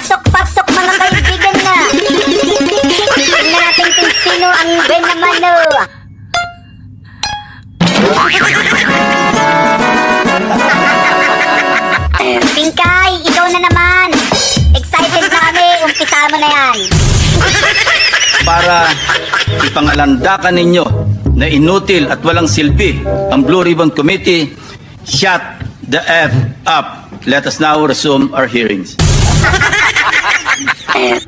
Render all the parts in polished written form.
Pasok mga kaibigan na. Tingnan natin kung sino ang benamano. Pinkay, ikaw na naman. Excited na kami. Umpisa mo na yan. Para ipangalandakan ninyo na inutil at walang silbi ang Blue Ribbon Committee, shut the F up. Let us now resume our hearings.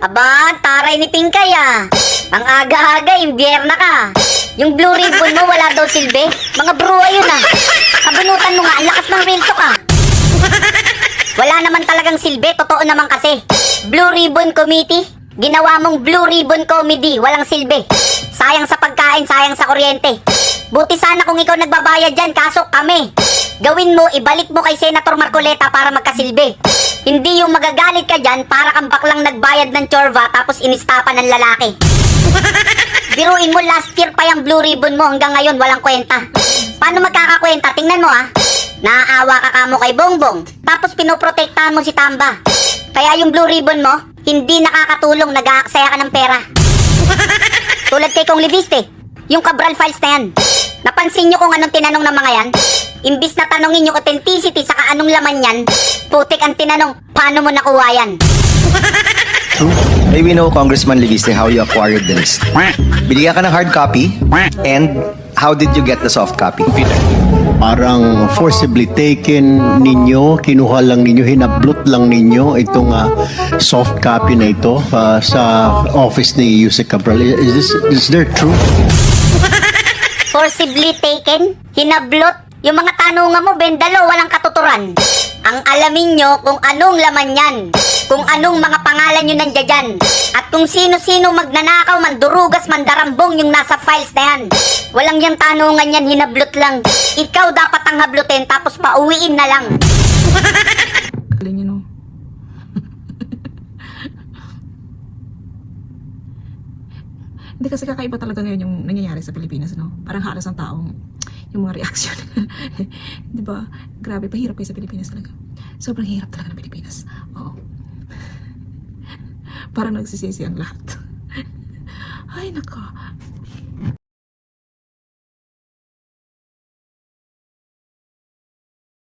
Aba, taray ni Pinkay ah. Ang aga-aga, imbierna ka. Yung blue ribbon mo, wala daw silbi. Mga bruwa yun ah. Sabunutan mo nga, ang lakas ng real talk ah. Wala naman talagang silbi, totoo naman kasi. Blue Ribbon Committee, ginawa mong Blue Ribbon Comedy, walang silbi. Sayang sa pagkain, sayang sa kuryente. Buti sana kung ikaw nagbabayad dyan, kaso kami. Gawin mo, ibalik mo kay Senator Marcoleta para magkasilbi. Hindi yung magagalit ka dyan para kang baklang nagbayad ng tsorva tapos inistapan ng lalaki. Biruin mo, last year pa yung Blue Ribbon mo, hanggang ngayon walang kwenta. Paano magkakakwenta? Tingnan mo ah. Naaawa ka kamo kay Bongbong, tapos pinoprotektahan mo si Tamba. Kaya yung Blue Ribbon mo, hindi nakakatulong, nag-aaksaya ka ng pera. Tulad kay Kong Leviste, yung Cabral Files na yan. Napansin nyo kung anong tinanong ng mga yan? Imbis na tanongin yung authenticity saka anong laman yan, putik ang tinanong, paano mo nakuha yan? Hey, we know, Congressman Leviste, how you acquired the list. Binigyan ka ng hard copy, and how did you get the soft copy? Parang forcibly taken ninyo, kinuha lang ninyo, hinablot lang ninyo itong soft copy na ito sa office ni Yusek Cabral. Is there truth? Forcibly taken, hinablot, yung mga tanungan mo, bendalo, walang katuturan. Ang alamin nyo kung anong laman yan, kung anong mga pangalan nyo nandiyan, at kung sino-sino magnanakaw, mandurugas, mandarambong yung nasa files na yan. Walang yung tanungan yan, hinablot lang. Ikaw dapat ang hablutin, tapos pauwiin na lang. Galing yun, no? Hindi kasi kakaiba talaga ngayon yung nangyayari sa Pilipinas, no? Parang halos ang taong yung mga reaction. Di ba? Grabe, pahirap kayo sa Pilipinas talaga. Sobrang hirap talaga ng Pilipinas. Oo. Parang nagsisisi ang lahat. Ay, naka.